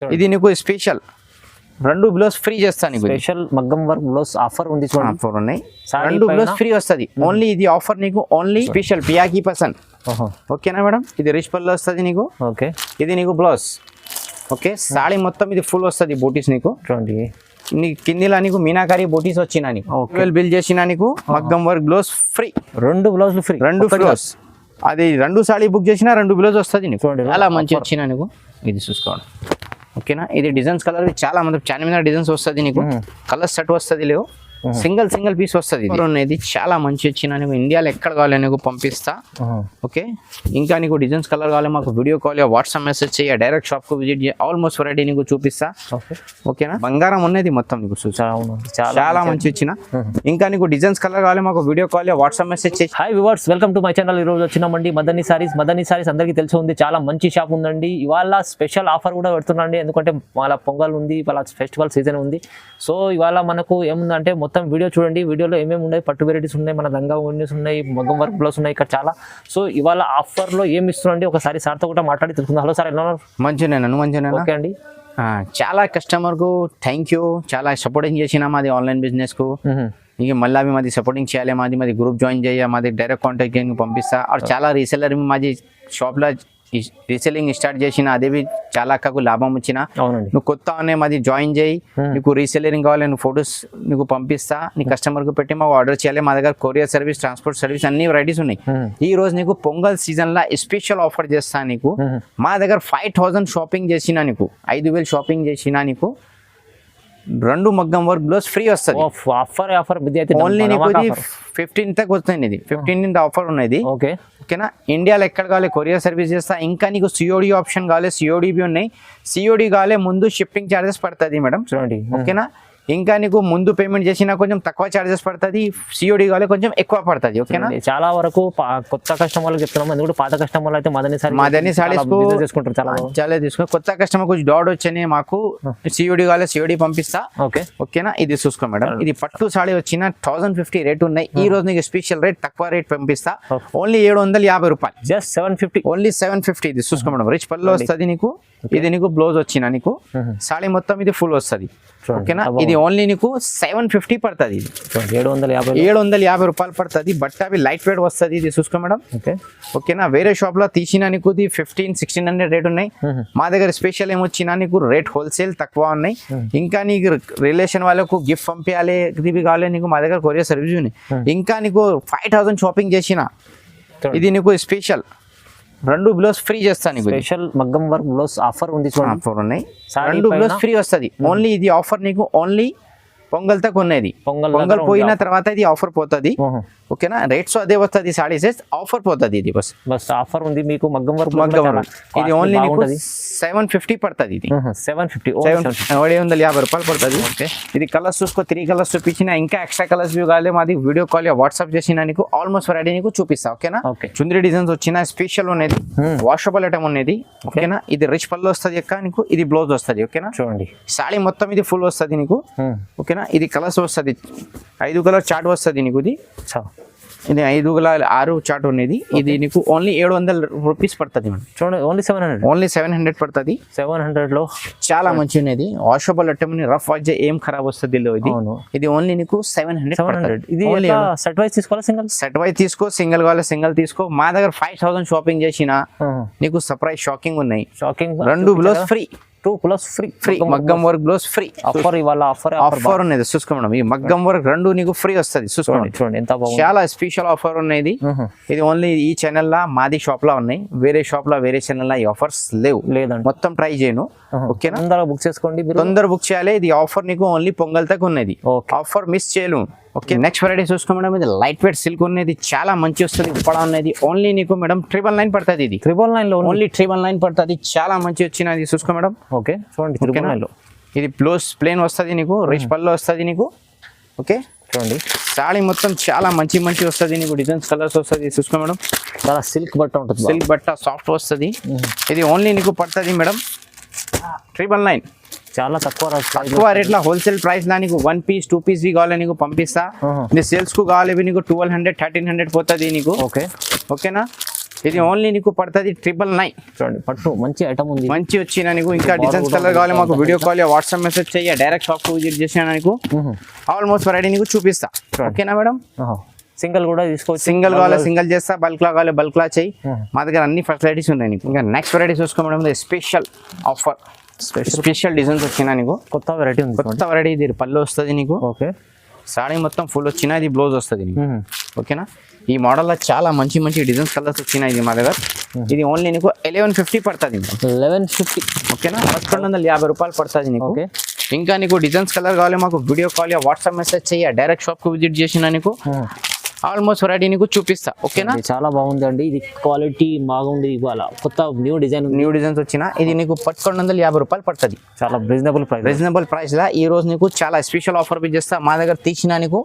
ఇది నీకు special 2 blouse free చేస్తాను నీకు. స్పెషల్ మగ్గం వర్క్ బ్లౌజ్ ఆఫర్ ఉంది చూడండి. ఆఫర్ ఉన్నాయి, 2 బ్లౌజ్ ఫ్రీ వస్తుంది. ఓన్లీ ఇది ఆఫర్ నీకు ఓన్లీ స్పెషల్ పియాకి పసంద్. ఓకేనా మేడం? ఇది రిచ్ పళ్ళు వస్తుంది నీకు. ఓకే, ఇది నీకు బ్లౌజ్. ఓకే, సాడీ మొత్తం ఇది ఫుల్ వస్తుంది బూటీస్ నీకు. చూడండి నీ కిందిలా నీకు మీనాకారి బూటీస్ వచ్చినా నీకు బిల్ చేసినా నీకు మగ్గం వర్క్ బ్లౌజ్ ఫ్రీ. 2 బ్లౌజులు ఫ్రీ, 2 బ్లౌజ్. అది 2 సాడీ బుక్ చేసినా 2 బ్లౌజ్ వస్తుంది నీకు. చాలా మంచి వచ్చినా నీకు. ఇది చూసుకోండి. ఓకేనా? ఇది డిజైన్స్ కలర్ చాలా మంది చాలా మీద డిజైన్స్ వస్తుంది నీకు. కలర్ సెట్ వస్తుంది, లేవు సింగిల్ పీస్ వస్తుంది. ఇది చాలా మంచి వచ్చిన నీకు. ఇండియాలో ఎక్కడ కావాలి నీకు పంపిస్తా. ఓకే, ఇంకా నీకు డిజైన్స్ కలర్ కావాలి మాకు వీడియో కాల్ వాట్సాప్ మెసేజ్ చేయ, డైరెక్ట్ షాప్ కు విజిట్ చేయ, ఆల్మోస్ట్ వెరైటీ నీకు చూపిస్తా. ఓకేనా? బంగారం ఉన్నది మొత్తం నీకు చాలా మంచి వచ్చిన. ఇంకా నీకు డిజైన్స్ కలర్ కావాలి మాకు వీడియో కాల్ వాట్సాప్ మెసేజ్ చేయి. Hi viewers, welcome to my channel. ఈ రోజు వచ్చినామండి మదనీ సారీస్ అందరికీ తెలిసి ఉంది, చాలా మంచి షాప్ ఉందండి. ఇవాళ స్పెషల్ ఆఫర్ కూడా పెడుతున్నాండి, ఎందుకంటే వాళ్ళ పొంగల్ ఉంది, వాళ్ళ ఫెస్టివల్ సీజన్ ఉంది. సో ఇవాళ మనకు ఏముందంటే మొత్తం వీడియో చూడండి. వీడియోలో ఏమేమి ఉన్నాయి, పట్టు వెరైటీస్ ఉన్నాయి, మన లంగా ఓనీస్ ఉన్నాయి, మగ్గం వర్క్ బ్లౌజ్ ఉన్నాయి ఇక్కడ చాలా. సో ఇవాళ ఆఫర్లో ఏమి ఇస్తున్నాండి ఒకసారి సార్తో కూడా మాట్లాడి తెలుసుకుందాం. హలో సార్, ఎలా ఉన్నారు? మంచిగా. ఓకే అండి. చాలా కస్టమర్కు థ్యాంక్ యూ, చాలా సపోర్టింగ్ చేసినా మాది ఆన్లైన్ బిజినెస్కు. ఇంక మళ్ళీ అవి మాది సపోర్టింగ్ చేయాలి, మాది గ్రూప్ జాయిన్ చేయ, మాది డైరెక్ట్ కాంటాక్ట్ చేయడానికి పంపిస్తా. చాలా రీసెల్లర్ మాది షాప్లో రీసెల్లింగ్ స్టార్ట్ చేసిన, అదే చాలా అక్కకు లాభం వచ్చిన. నువ్వు కొత్త అనే మాది జాయిన్ చేయి, నీకు రీసెల్లింగ్ కావాలి, నువ్వు ఫొటోస్ నీకు పంపిస్తా, నీ కస్టమర్కి పెట్టి మాకు ఆర్డర్ చేయాలి. మా దగ్గర కొరియర్ సర్వీస్, ట్రాన్స్పోర్ట్ సర్వీస్ అన్ని వెరైటీస్ ఉన్నాయి. ఈ రోజు నీకు పొంగల్ సీజన్ లా స్పెషల్ ఆఫర్ చేస్తా నీకు. మా దగ్గర 5000 షాపింగ్ చేసినా నీకు, 5000 షాపింగ్ చేసినా నీకు 2 మగ్గం వర్క్ బ్లౌజ్ ఫ్రీ వస్తుంది. ఓన్లీ నీకు 15th వస్తుంది. ఇది 15th ఆఫర్ ఉన్నది. ఓకేనా? ఇండియాలో ఎక్కడ కావాలి కొరియర్ సర్వీస్ చేస్తా. ఇంకా నీకు సిఓడి ఆప్షన్ కావాలి, సిఓడి బి ఉన్నాయి. సిఓడి కావాలి, ముందు షిప్పింగ్ ఛార్జెస్ పడుతుంది మేడం. చూడండి. ఓకేనా? ఇంకా నీకు ముందు పేమెంట్ చేసినా కొంచెం తక్కువ ఛార్జెస్ పడుతుంది, సిఓడి కావాలి కొంచెం ఎక్కువ పడుతుంది. ఓకేనా? చాలా వరకు కొత్త కస్టమర్లకు చెప్తున్నాం, ఎందుకంటే పాత కస్టమర్లు అయితే మదనీ సారీస్ తీసుకుంటారు, చాలా తీసుకుని. కొత్త కస్టమర్ కొంచెం డౌట్ వచ్చాయి మాకు, సిఓడి కావాలి, సిఓడి పంపిస్తా. ఓకేనా? ఇది చూసుకో మేడం, ఇది పట్టు సాడీ వచ్చిన 1050 రేట్ ఉన్నాయి. ఈ రోజు నీకు స్పెషల్ రేట్, తక్కువ రేట్ పంపిస్తా. ఓన్లీ 750 రూపాయలు, జస్ట్ 750, ఓన్లీ 750. ఇది చూసుకో మేడం, రిచ్ పళ్ళు వస్తుంది నీకు. ఇది నీకు బ్లౌజ్ వచ్చిన నీకు సాడీ మొత్తం ఇది ఫుల్ వస్తుంది. ఓకేనా? ఇది ఓన్లీ నీకు 750 పడుతుంది. 750 రూపాయలు పడుతుంది. బట్ అవి లైట్ వెయిట్ వస్తుంది. ఇది చూసుకో మేడం. ఓకేనా? వేరే షాప్ లో తీసినా నీకు 1500-1600 రేట్ ఉన్నాయి. మా దగ్గర స్పెషల్ ఏమొచ్చినా నీకు రేట్ హోల్సేల్ తక్కువ ఉన్నాయి. ఇంకా నీకు రిలేషన్ వాళ్ళకు గిఫ్ట్ పంపించాలి, ఇది కావాలి నీకు, మా దగ్గర కొరియర్ సర్వీస్ ఉన్నాయి. ఇంకా నీకు 5000 షాపింగ్ చేసిన ఇది నీకు స్పెషల్ 2 బ్లౌజ్ ఫ్రీ చేస్తాను. స్పెషల్ మగ్గం వర్క్ బ్లౌజ్ ఆఫర్ ఉంది, ఆఫర్ ఉన్నాయి. 2 బ్లౌజ్ ఫ్రీ వస్తుంది. ఓన్లీ ఇది ఆఫర్ నీకు ఓన్లీ పొంగల్ తక్కువ ఉన్నది. పొంగల్ పోయిన తర్వాత ఇది ఆఫర్ పోతుంది. ఓకేనా? రేట్స్ అదే వస్తుంది, సాడీస్ ఆఫర్ పోతుంది. ఇది బస్ ఆఫర్ ఉంది మీకు మగ్గం వర్క్. ఇది ఓన్లీ 750 పడుతుంది. ఇది 750 రూపాయలు పడుతుంది. ఇది కలర్స్ చూసుకో, 3 కలర్స్ చూపించిన. ఇంకా ఎక్స్ట్రా కలర్స్ కావాలి మాది వీడియో కాల్ వాట్సాప్ చేసిన నీకు ఆల్మోస్ట్ వెరైటీ నీకు చూపిస్తా. ఓకేనా? చుందరి డిజైన్స్ వచ్చిన స్పెషల్ ఉన్నది, వాషబుల్ ఐటమ్ ఉన్నది. ఓకేనా? ఇది రిచ్ పళ్ళు వస్తుంది అక్క నీకు, ఇది బ్లౌజ్ వస్తుంది. ఓకేనా? చూడండి, సాడీ మొత్తం ఇది ఫుల్ వస్తుంది నీకు. ఓకేనా? ఇది కలర్స్ వస్తుంది, 5 కలర్ చార్ట్ వస్తుంది నీకు. ఇది 5 కలర్ 6 చార్ట్ ఉన్నది. ఇది నీకు ఓన్లీ 700 రూపీస్ పడుతుంది మేడం. చూడండి, ఓన్లీ 700 పడుతుంది. 700 లో చాలా మంచి ఉన్నది. వాషబుల్ ఐటమ్, రఫ్ వాష్ ఏం ఖరాబ్ వస్తుంది. ఇది ఓన్లీ నీకు 700. ఇది సెట్ వైజ్ తీసుకోవాలి, సెట్ వైజ్ తీసుకో, సింగిల్ కావాలి సింగిల్ తీసుకో. మా దగ్గర 5000 షాపింగ్ చేసిన నీకు సర్ప్రైజ్ షాకింగ్ ఉన్నాయి. 2 బ్లౌజ్ ఫ్రీ, 2 ప్లస్ ఫ్రీ మగ్గం వర్క్ బ్లౌజ్ ఫ్రీ ఆఫర్. ఇవాళ ఆఫర్ ఉన్నది చూసుకో మేడం. ఈ మగ్గం వర్క్ 2 నీకు ఫ్రీ వస్తుంది. చూసుకోండి, చూడండి ఎంత బాగుంది. చాలా స్పెషల్ ఆఫర్ ఉన్నది. ఇది ఓన్లీ ఈ ఛానల్ లా, మాది షాప్ లో ఉన్నాయి. వేరే షాప్ లో, వేరే ఛానల్ లా ఈ ఆఫర్స్ లేదండి. మొత్తం ట్రై చేయను. ఓకేనా? తొందరగా బుక్ చేసుకోండి, తొందర బుక్ చేయాలి. ఇది ఆఫర్ నీకు ఓన్లీ పొంగల్ తక్కువ ఉన్నది. ఆఫర్ మిస్ చేయలేము. ఓకే, నెక్స్ట్ వెరైటీ చూసుకో మేడం. ఇది లైట్ వెయిట్ సిల్క్ ఉన్నది, చాలా మంచి వస్తుంది. ఉప్పడా ఉన్నది. ఓన్లీ నీకు మేడం 999 పడుతుంది. ఇది 999 లో ఓన్లీ 999 పడుతుంది. చాలా మంచి వచ్చినది. చూసుకో మేడం. ఓకే, చూడండి 999 లో. ఇది బ్లౌజ్ ప్లేన్ వస్తుంది నీకు, రిచ్ పళ్ళు వస్తుంది నీకు. ఓకే, చూడండి సాడీ మొత్తం చాలా మంచి వస్తుంది నీకు. డిజైన్స్ కలర్స్ వస్తుంది. చూసుకో మేడం, చాలా సిల్క్ బట్ట ఉంటుంది, సిల్క్ బట్ట సాఫ్ట్ వస్తుంది. ఇది ఓన్లీ నీకు పడుతుంది మేడం 999. చాలా తక్కువ రేట్ లో హోల్సేల్ ప్రైస్ లా నీకు 1 పీస్ 2 పీస్ కావాలి నీకు పంపిస్తా. సేల్స్ కు కావాలి నీకు 1200 1300 పోతుంది నీకు. ఓకేనా? ఇది ఓన్లీ నీకు పడుతుంది 999. చూడండి పట్టు మంచి ఐటమ్ ఉంది. మంచి వచ్చిన నీకు ఇంకా డిజైన్స్ కలర్ కావాలి మాకు వీడియో కాల్ వాట్సాప్ మెసేజ్ చెయ్యి, డైరెక్ట్ షాప్ విజిట్ చేసినా నీకు ఆల్మోస్ట్ వెరైటీ నీకు చూపిస్తా. ఓకేనా మేడం? సింగిల్ కూడా తీసుకోవచ్చు. సింగిల్ కావాలి సింగిల్ చేస్తా, బల్క్ లా కావాలి బల్క్ లా చెయ్యి. మా దగ్గర అన్ని ఫెసిలిటీస్ ఉన్నాయి నీకు. ఇంకా నెక్స్ట్ వెరైటీ చూసుకో madam, special offer, special designs వచ్చినా నీకు. కొత్త వెరైటీ ఉంది. కొత్త వెరైటీ ఇది పళ్ళు వస్తుంది నీకు. ఓకే. సాడీ మొత్తం ఫుల్ వచ్చినా ఇది బ్లౌజ్ వస్తుంది నీకు. ఓకేనా? ఈ మోడల్లో చాలా మంచి మంచి డిజైన్స్ కలర్స్ వచ్చినాయి ఇది మా దగ్గర. ఇది ఓన్లీ నీకు 1150 పడుతుంది. 1150. ఓకేనా? 1150 రూపాయలు పడుతుంది నీకు. ఓకే. ఇంకా నీకు డిజైన్స్ కలర్ కావాలి మాకు వీడియో కాల్ వాట్సాప్ మెసేజ్ చెయ్యి, డైరెక్ట్ షాప్ కు విజిట్ చేసినా నీకు ఆల్మోస్ట్ వెరైటీ నీకు చూపిస్తా. ఓకేనా? చాలా బాగుంది అండి, ఇది క్వాలిటీ బాగుంది. ఇవాళ కొత్త న్యూ డిజైన్స్ వచ్చిన ఇది నీకు 1150 రూపాయలు పడుతుంది. చాలా రీజనబుల్ ప్రైస్ లా ఈ రోజు నీకు చాలా స్పెషల్ ఆఫర్ చేస్తా. మా దగ్గర తీసిన నీకు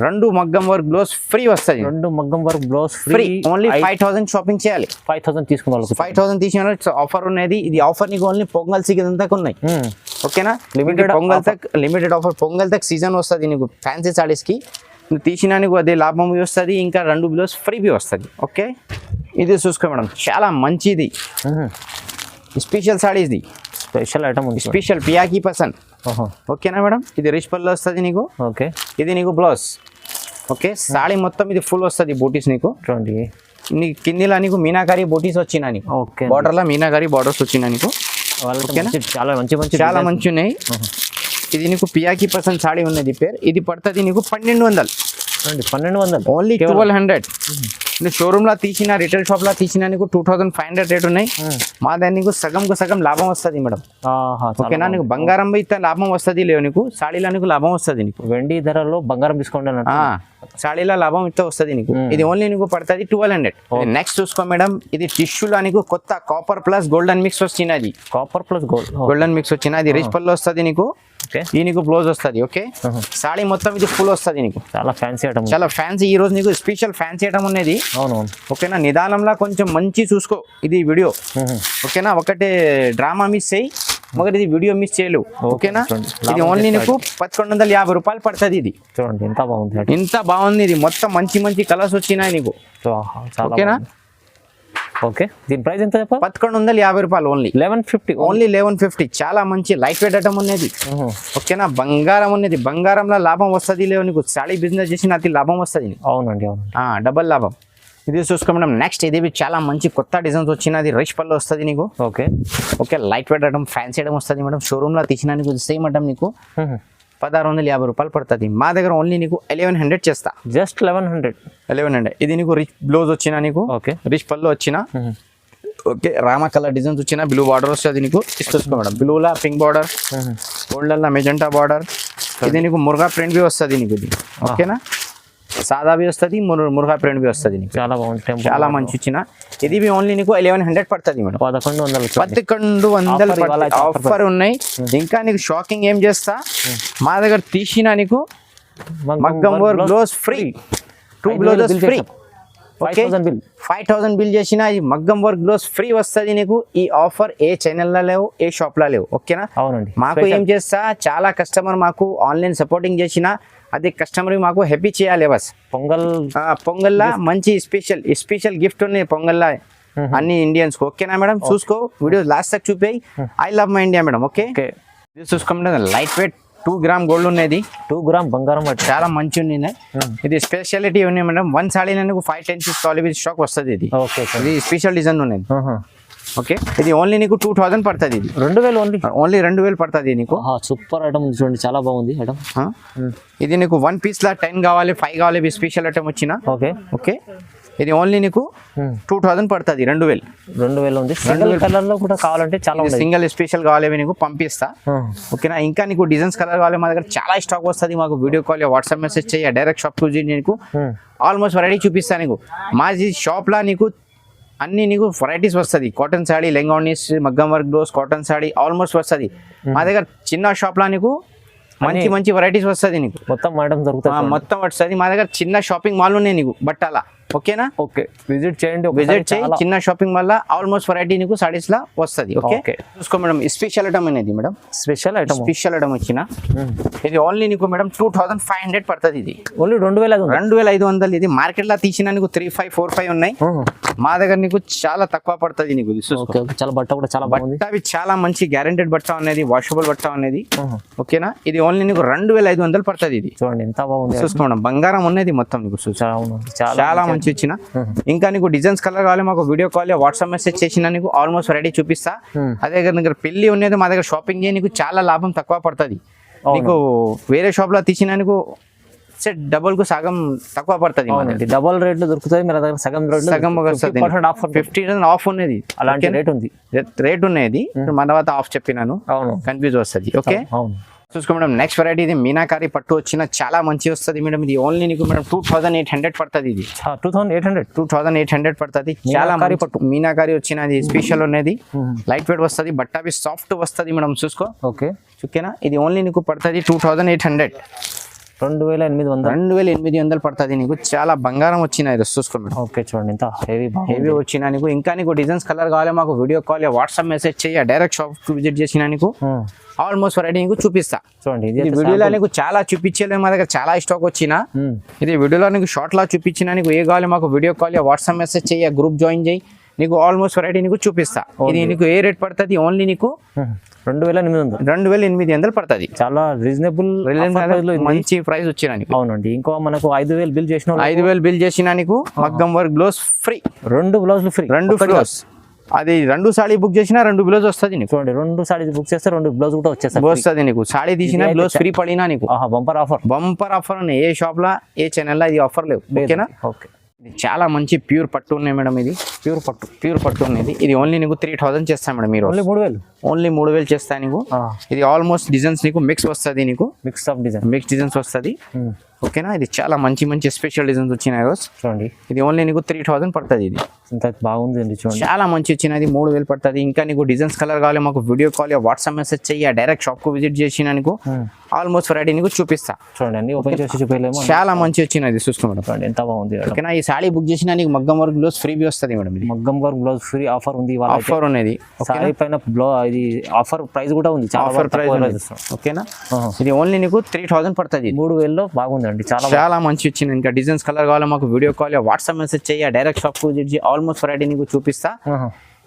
2 మగ్గం వర్క్ బ్లౌజ్ ఫ్రీ వస్తుంది. 2 మగ్గం work blouse free. Only 5000 shopping చేయాలి. 5000 తీసుకున్న 5000 తీసిన ఆఫర్ ఉన్నది. ఇది ఆఫర్ నీకు ఓన్లీ పొంగల్ సీజన్ దాకా ఉన్నాయి. ఓకేనా? లిమిటెడ్ ఆఫర్ పొంగల్ తక్ సీజన్ వస్తుంది నీకు. ఫ్యాన్సీ సారీస్ కి నువ్వు తీసినా నీకు అదే లాభం వస్తుంది, ఇంకా 2 బ్లౌజ్ ఫ్రీ వస్తుంది. ఓకే. ఇది చూసుకో మేడం, చాలా మంచిది స్పెషల్ సారీ. ఇది స్పెషల్ ఐటమ్ ఉంది, స్పెషల్ పియాకి పసంద్. ఓకేనా మేడం? ఇది రిచ్ పళ్ళు వస్తుంది నీకు. ఓకే. ఇది నీకు బ్లౌజ్. ఓకే. సారీ మొత్తం ఇది ఫుల్ వస్తుంది బూటీస్ నీకు. చూడండి నీకు కిందిలా నీకు మీనాకారి బూటీస్ వచ్చినా నీకు. ఓకే. బార్డర్ లా మీనాకారి బార్డర్స్ వచ్చినా నీకు. చాలా మంచి ఉన్నాయి. ఇది నీకు పియాకి పసంద్ సాడీ ఉన్నది పేరు. ఇది పడుతుంది నీకు 1200. 1200 ఓన్లీ 1200. నువ్వు షోరూమ్ లో తీసిన రిటైల్ షాప్ లో తీసిన నీకు 2500 రేట్ ఉన్నాయి. మా దాన్ని నీకు సగం లాభం వస్తుంది మేడం. ఓకేనా? నీకు బంగారం ఇస్తే లాభం వస్తుంది, లేవు నీకు సాడీలో నీకు లాభం వస్తుంది. నీకు వెండి ధరలో బంగారం తీసుకోండి, సాడీలో లాభం ఇస్తే వస్తుంది నీకు. ఇది ఓన్లీ నీకు పడుతుంది 1200. నెక్స్ట్ చూసుకో మేడం, ఇది టిష్యూలో నీకు కొత్త కాపర్ ప్లస్ గోల్డెన్ మిక్స్ వచ్చినది. కాపర్ ప్లస్ గోల్డెన్ మిక్స్ వచ్చిన అది రిచ్ పళ్ళు వస్తుంది నీకు. ఈ నీకు బ్లౌజ్ వస్తుంది. ఓకే. సాడీ మొత్తం ఇది ఫుల్ వస్తుంది నీకు. చాలా ఫ్యాన్సీ ఐటమ్, చాలా ఫ్యాన్సీ. ఈ రోజు నీకు స్పెషల్ ఫ్యాన్సీ ఐటమ్ ఉన్నది. అవునవును. ఓకేనా? నిదానంలో కొంచెం మంచి చూసుకో ఇది వీడియో. ఓకేనా? ఒకటే డ్రామా మిస్ అయ్యి మగర్ ఇది వీడియో మిస్ చేయలేవు. ఓకేనా? ఇది ఓన్లీ నీకు 1150 రూపాయలు పడుతుంది. ఇది చూడండి ఎంత బాగుంది, ఎంత బాగుంది. ఇది మొత్తం మంచి కలర్స్ వచ్చినాయి నీకు. ఓకేనా? ఓకే. దీని ప్రైస్ ఎంత చెప్పాలి? 1150 రూపాయలు. ఓన్లీ 1150. ఓన్లీ 1150. చాలా మంచి లైట్ వెయిట్ ఐటమ్ ఉన్నది. ఓకేనా? బంగారం ఉన్నది. బంగారంలో లాభం వస్తుంది, లేవు నీకు సాడీ బిజినెస్ చేసిన అది లాభం వస్తుంది. అవునండి, అవును. డబల్ లాభం. ఇది చూసుకో మేడం. నెక్స్ట్ ఇది చాలా మంచి కొత్త డిజైన్స్ వచ్చినది. రిచ్ పళ్ళు వస్తుంది నీకు. Okay. Okay. Light weight item fancy item వస్తుంది మేడం. షోరూమ్ లో తీసిన నీకు సేమ్ ఐటమ్ నీకు 1650 రూపాయలు పడుతుంది. మా దగ్గర ఓన్లీ నీకు 1100 చేస్తా. జస్ట్ 1100. ఇది నీకు రిచ్ బ్లౌజ్ వచ్చిన నీకు. ఓకే. రిచ్ పళ్ళు వచ్చిన. ఓకే. రామా కలర్ డిజైన్స్ వచ్చిన బ్లూ బార్డర్ వస్తుంది నీకు. చూసుకో మేడం, బ్లూలా పింక్ బార్డర్, గోల్డెన్ లా మెజెంటా బార్డర్. ఇది నీకు మురుగా ప్రింట్ బి వస్తుంది నీకు. ఇది ఓకేనా? సాదా బి వస్తుంది, మురుగా ప్రింట్ బి వస్తుంది నీకు. చాలా బాగుంది, చాలా మంచి వచ్చిన. ఇది ఓన్లీ నీకు 1100 పడుతుంది మేడం. 1100 ఆఫర్ ఉన్నాయి. ఇంకా నీకు షాకింగ్ ఏం చేస్తా, మా దగ్గర తీసిన నీకు మగ్గం work blouse free, 2 blouses free. 5000 bill చేసిన ఈ మగ్గం వర్క్ బ్లౌజ్ ఫ్రీ వస్తుంది నీకు. ఈ ఆఫర్ ఏ ఛానల్లో లేవు, ఏ షాప్ లో లేవు. ఓకేనా? అవునండి. మాకు ఏం చేస్తా, చాలా కస్టమర్ మాకు ఆన్లైన్ సపోర్టింగ్ చేసిన అదే కస్టమర్ మాకు హ్యాపీ చేయాలి. బస్ పొంగల్లా మంచి స్పెషల్ గిఫ్ట్ ఉన్నాయి పొంగల్లా అన్ని ఇండియన్స్ కు. ఓకేనా మేడం? చూసుకో వీడియో లాస్ట్ తక్ చూపి. I love my India madam. Okay. ఇది చూసుకోండి, లైట్ వెయిట్ 2 గ్రామ్ గోల్డ్ ఉన్నది. 2 గ్రామ్ బంగారం చాలా మంచి ఉంది. ఇది స్పెషాలిటీ ఉన్నాయి మేడం. 1 సాడీ 5-10 తీసుకోవాలి, విత్ స్టాక్ వస్తుంది. ఇది ఇది స్పెషల్ డిజైన్ ఉన్నది. ఓకే. ఇది ఓన్లీ నీకు 2000 పడుతుంది. ఇది 2000 ఓన్లీ 2000 పడుతుంది నీకు. సూపర్ ఐటమ్ చూడండి, చాలా బాగుంది ఐటమ్. ఇది నీకు 1 పీస్ లా 10 కావాలి, 5 కావాలి, స్పెషల్ ఐటమ్ వచ్చిన. ఓకే. ఓకే. ఇది ఓన్లీ నీకు 2000 పడుతుంది. 2000 ఉంది. సింగిల్ కలర్ లో కూడా కావాలంటే చాలా సింగిల్ స్పెషల్ కావాలి నీకు పంపిస్తా. ఓకేనా? ఇంకా నీకు డిజైన్స్ కలర్ కావాలి, మా దగ్గర చాలా స్టాక్ వస్తుంది. మాకు వీడియో కాల్ వాట్సాప్ మెసేజ్ చేయ, డైరెక్ట్ షాప్ కు నీకు ఆల్మోస్ట్ వెరైటీ చూపిస్తా నీకు. మా షాప్ లా నీకు అన్ని నీకు వెరైటీస్ వస్తుంది. కాటన్ సాడీ, లెంగానీస్, మగ్గం work blouse, cotton saree almost వస్తుంది. మా దగ్గర చిన్న షాప్ లా నీకు మంచి వెరైటీస్ వస్తుంది నీకు. మొత్తం ఐటమ్ దొరుకుతుంది, మొత్తం వస్తుంది. మా దగ్గర చిన్న షాపింగ్ మాల్ ఉన్నాయి నీకు బట్టల. ఓకేనా. ఓకే, విజిట్ చేయండి, విజిట్ చేయి. చిన్న షాపింగ్ వల్ల ఆల్మోస్ట్ వెరైటీ నీకు సారీస్ లా వస్తుంది. ఓకే, చూసుకో మేడం. స్పెషల్ ఐటమ్ అనేది మేడం, స్పెషల్ ఐటమ్ వచ్చిన ఇది ఓన్లీ నీకు మేడం 2500 పడుతుంది. ఇది ఓన్లీ 2500. ఇది మార్కెట్ లా తీసిన నీకు 3545 ఉన్నాయి. మా దగ్గర నీకు చాలా తక్కువ పడుతుంది నీకు. చాలా బట్ట కూడా చాలా బాగుంది. అవి చాలా మంచి గ్యారెంటెడ్ బట్ట అనేది, వాషబుల్ బట్ట అనేది. ఓకేనా, ఇది ఓన్లీ నీకు 2500 పడుతుంది. ఇది చూడండి ఎంత బాగుంది. చూసుకోండి, బంగారం ఉన్నది మొత్తం నీకు. చాలా మంచి ఇచ్చిన. ఇంకా నీకు డిజైన్స్ కలర్ కావాలి మాకు వీడియో కాల్ వాట్సాప్ మెసేజ్ చేసిన నీకు ఆల్మోస్ట్ రెడీ చూపిస్తా. అదే దగ్గర పెళ్లి ఉన్నది మా దగ్గర షాపింగ్ చేయ నీకు చాలా లాభం తక్కువ పడుతుంది. నీకు వేరే షాప్ లో తీసిన నీకు సెట్ డబుల్ కు సగం తక్కువ పడుతుంది. డబుల్ రేట్లు దొరుకుతాయి మీ దగ్గర, సగం వస్తుంది. 50% ఆఫ్ ఉన్నది. అలాంటి రేట్ ఉన్నది. మన తర్వాత ఆఫ్ చెప్పినాను, కన్ఫ్యూజ్ వస్తుంది. ఓకే, చూసుకో మేడం. నెక్స్ట్ వెరైటీ ఇది మీనాకారి పట్టు వచ్చిన చాలా మంచి వస్తుంది మేడం. ఇది ఓన్లీ నీకు మేడం 2800 పడుతుంది. ఇది 2800 పడుతుంది. చాలా పట్టు మీనాకారి వచ్చినది, స్పెషల్ ఉన్నది. లైట్ వెయిట్ వస్తుంది, బట్ట బి సాఫ్ట్ వస్తుంది మేడం. చూసుకో. ఓకే, ఓకేనా. ఇది ఓన్లీ నీకు పడుతుంది 2800. 2800 పడుతుంది నీకు. చాలా బంగారం వచ్చిన చూసుకో మేడం. ఓకే, చూడండి ఎంత హెవీ వచ్చిన నీకు. ఇంకా నీకు డిజైన్స్ కలర్ కావాలి మాకు వీడియో కాల్ వాట్సాప్ మెసేజ్ చేయ, డైరెక్ట్ షాప్ విజిట్ చేసిన నీకు ఆల్మోస్ట్ వెరైటీ నీకు చూపిస్తా. చూడండి, ఇది వీడియోలో నీకు చాలా చూపించలేదు, మా దగ్గర చాలా స్టాక్ వచ్చిన. ఇది వీడియోలో నీకు షార్ట్ లా చూపించిన. నీకు ఏ కావాలి మాకు వీడియో కాల్ వాట్సాప్ మెసేజ్ చేయ, గ్రూప్ జాయిన్ చేయి, నీకు ఆల్మోస్ట్ వెరైటీ నీకు చూపిస్తా. ఇది నీకు ఏ రేట్ పడుతుంది? ఓన్లీ నీకు 2800 పడుతుంది. చాలా రీజనబుల్ మంచి ప్రైస్ వచ్చిన నీకు. అవునండి. ఇంకో మనకు 5000 బిల్ చేసిన 5000 బిల్ చేసిన నీకు మగ్గం వర్క్ బ్లౌజ్ ఫ్రీ. 2 బ్లౌజులు ఫ్రీ. 2 బ్లౌజ్. అది 2 సాడీ బుక్ చేసినా 2 బ్లౌజ్ వస్తుంది నీకు. చూడండి, 2 సాడీ బుక్ చేస్తే 2 బ్లౌజ్ కూడా వస్తుంది నీకు. సాడీ తీసిన బ్లౌజ్ ఫ్రీ పడినా నీకు. Bumper offer. ఏ షాప్ లా ఏ ఛానల్ లా ఇది ఆఫర్ లేవు. ఓకేనా. ఓకే, ఇది చాలా మంచి ప్యూర్ పట్టు ఉన్నాయి మేడం. ఇది ప్యూర్ పట్టు ఉన్నది. ఇది ఓన్లీ నీకు 3000 చేస్తాను మేడం. మీరు ఓన్లీ 3000 చేస్తా నీకు. ఇది ఆల్మోస్ట్ డిజైన్స్ నీకు మిక్స్ వస్తుంది. నీకు మిక్స్ డిజైన్స్ వస్తుంది. ఓకేనా. ఇది చాలా మంచి స్పెషల్ డిజైన్స్ వచ్చినాయి రోజు. చూడండి, ఇది ఓన్లీ నీకు 3000 పడుతుంది. ఇది ఇంత బాగుంది. చాలా మంచి వచ్చినది. 3000 పడుతుంది. ఇంకా నీకు డిజైన్స్ కలర్ కావాలి మాకు వీడియో కాల్ వాట్సాప్ మెసేజ్ చెయ్యి, డైరెక్ట్ షాప్ కు విజిట్ చేసిన నీకు ఆల్మోస్ట్ వెరైటీ నీకు చూపిస్తా. చూడండి, ఓపెన్ చేసి చూపించలేము. చాలా మంచి వచ్చినది. చూసుకోండి ఎంత బాగుంది. ఓకేనా. ఈ సాడీ బుక్ చేసిన నీకు మగ్గం వర్క్ బ్లౌజ్ ఫ్రీ వస్తుంది మేడం. ఇది మగ్గం వర్క్ బ్లౌజ్ ఫ్రీ ఆఫర్ ఉంది. ఆఫర్ ఉన్నది. సారీ పైన ఇది ఆఫర్ ప్రైస్ కూడా ఉంది. Offer price. ఓకేనా. ఇది ఓన్లీ నీకు 3000 పడుతుంది. 3000 బాగుందండి. చాలా మంచి వచ్చింది. ఇంకా డిజైన్స్ కలర్ కావాలి మాకు వీడియో కాల్ వాట్సాప్ మెసేజ్ చెయ్యి, డైరెక్ట్ షాప్ కు విజిట్ చేయి, ఆల్మోస్ట్ వెరైటీ నీకు చూపిస్తా.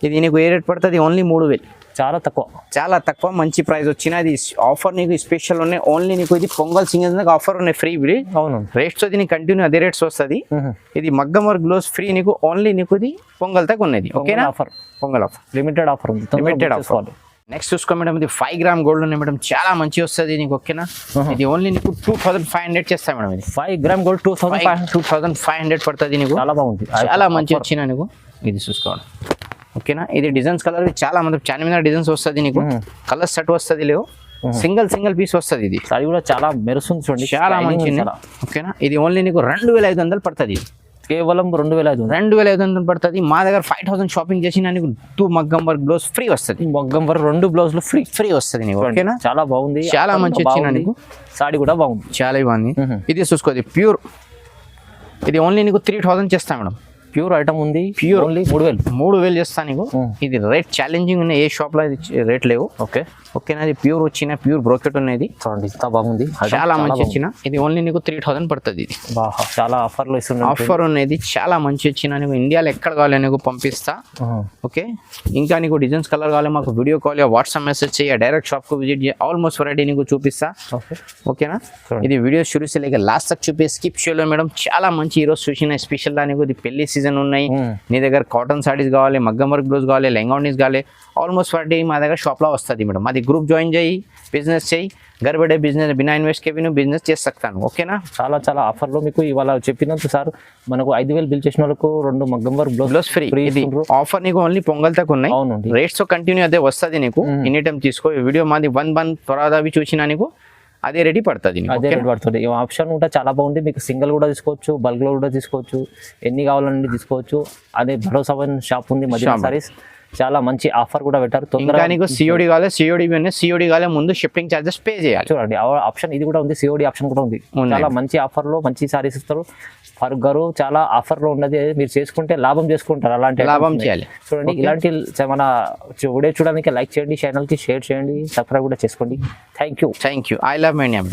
ఇది నీకు ఏ రేట్ పడుతుంది? ఓన్లీ 3000. చాలా తక్కువ మంచి ప్రైస్ వచ్చిన. ఇది ఆఫర్ నీకు స్పెషల్ ఉన్నాయి. ఓన్లీ నీకు ఇది పొంగల్ సింగల్ ఆఫర్ ఉన్నాయి ఫ్రీ. అవును, రేట్స్ నీకు కంటిన్యూ అదే రేట్స్ వస్తుంది. ఇది మగ్గం వర్క్ గ్లోవ్స్ ఫ్రీ నీకు. ఓన్లీ నీకు ఇది పొంగల్ తగ్గ ఉన్నది. ఓకేనా. పొంగల్ ఆఫర్, లిమిటెడ్ ఆఫర్ ఉంది. నెక్స్ట్ చూసుకో మేడం. ఇది 5 గ్రామ్ గోల్డ్ ఉన్నాయి మేడం. చాలా మంచి వస్తుంది నీకు. ఓకేనా. ఇది ఓన్లీ నీకు 2500 చేస్తా మేడం. ఇది 5 గ్రామ్ గోల్డ్ 2500 పడుతుంది నీకు. చాలా బాగుంది. చాలా మంచి వచ్చిన నీకు. ఇది చూసుకోండి. ఓకేనా. ఇది డిజైన్స్ కలర్ చాలా మంది చార్మినార్ డిజైన్స్ వస్తుంది నీకు. కలర్ సెట్ వస్తుంది. లేవు సింగిల్ పీస్ వస్తుంది. ఇది అది కూడా చాలా మెరుస్తుంది. చూడండి, చాలా మంచి. ఓకేనా. ఇది ఓన్లీ నీకు 2500 పడుతుంది. కేవలం 2500 పడుతుంది. మా దగ్గర 5000 షాపింగ్ చేసిన నీకు 2 మగ్గం వర్క్ బ్లౌజ్ ఫ్రీ వస్తుంది. మగ్గం వర్క్ 2 బ్లౌజులు ఫ్రీ వస్తుంది నీకు. ఓకేనా. చాలా బాగుంది. చాలా మంచి వచ్చిన నీకు. సాడీ కూడా బాగుంది. చాలా బాగుంది. ఇది చూసుకో. ప్యూర్. ఇది ఓన్లీ నీకు 3000 చేస్తా మేడం. ప్యూర్ ఐటమ్ ఉంది. ప్యూర్ ఓన్లీ 3000 చేస్తాను నీకు. ఇది రేట్ ఛాలెంజింగ్ ఉన్నాయి. ఏ షాప్ లో రేట్ లేవు. ఓకేనా. ఇది ప్యూర్ వచ్చిన ప్యూర్ బ్రోకెట్ ఉన్నది. బాగుంది. చాలా మంచి వచ్చిన. ఇది ఓన్లీ నీకు 3000 పడుతుంది. ఇది చాలా ఆఫర్లు ఇస్తున్నా. ఆఫర్ ఉన్నది. చాలా మంచి వచ్చిన నీకు. ఇండియాలో ఎక్కడ కావాలి నీకు పంపిస్తా. ఓకే. ఇంకా నీకు డిజైన్స్ కలర్ కావాలి మాకు వీడియో కాల్ వాట్సాప్ మెసేజ్ చేయ, డైరెక్ట్ షాప్ కు విజిట్ చేయ, ఆల్మోస్ట్ వెరైటీ నీకు చూపిస్తా. ఓకేనా. ఇది వీడియో షురూ से लेकर లాస్ట్ తక్ చూపి స్కిప్ చేయలేదు మేడం. చాలా మంచి ఈ రోజు చూసిన స్పెషల్ లా నీకు. ఇది పెళ్లి సీజన్ ఉన్నాయి. నీ దగ్గర కాటన్ సారీస్ కావాలి, మగ్గం వర్క్ బ్లౌజ్ కావాలి, లెహంగా ఓనీస్ కావాలి, ఆల్మోస్ట్ వెరైటీ మా దగ్గర షాప్ లో వస్తుంది మేడం. అది గ్రూప్ జాయిన్ చేయి, బిజినెస్ చేయి. घर बैठे बिजनेस बिना इन्वेस्ट के भी बिजनेस చేసి చెప్తాను. ఓకేనా. చాలా ఆఫర్లో మీకు ఇవాళ చెప్పినంత సార్ మనకు 5000 బిల్ చేసిన వాళ్ళకు 2 మగ్గం వర్క్ బ్లౌజ్ ఫ్రీ. ఇది ఆఫర్ నీకు ఓన్లీ పొంగల్ తక్ ఉన్నాయి. రేట్స్ కంటిన్యూ అదే వస్తుంది నీకు. ఎనీ టైం తీసుకో. వీడియో మాది 1 త్వరగా చూసినా నీకు అదే రెడీ పడుతుంది. అదే రేట్ పడుతుంది. ఈ ఆప్షన్ కూడా చాలా బాగుంది. మీకు సింగిల్ కూడా తీసుకోవచ్చు, బల్క్లో కూడా తీసుకోవచ్చు, ఎన్ని కావాలన్నీ తీసుకోవచ్చు. అదే భరోసా షాప్ ఉంది మదీనా సారీస్. చాలా మంచి ఆఫర్ కూడా పెట్టారు. ఇంకా తొందరగా నీకు సిఓడి కావాలి, సిఓడి కావాలి, ముందు షిప్పింగ్ ఛార్జెస్ పే చేయాలి. చూడండి ఆప్షన్ ఇది కూడా ఉంది, సిఓడి ఆప్షన్ కూడా ఉంది. చాలా మంచి ఆఫర్ లో మంచి సారీస్ ఇస్తారు. ఫర్గ్ గారు చాలా ఆఫర్ లో ఉన్నది, మీరు చేసుకుంటే లాభం చేసుకుంటారు. అలాంటి లాభం చేయాలి. చూడండి ఇలాంటి మన వీడియో చూడడానికి లైక్ చేయండి, ఛానల్ కి షేర్ చేయండి, సబ్స్క్రైబ్ కూడా చేసుకోండి. Thank you. I love my name.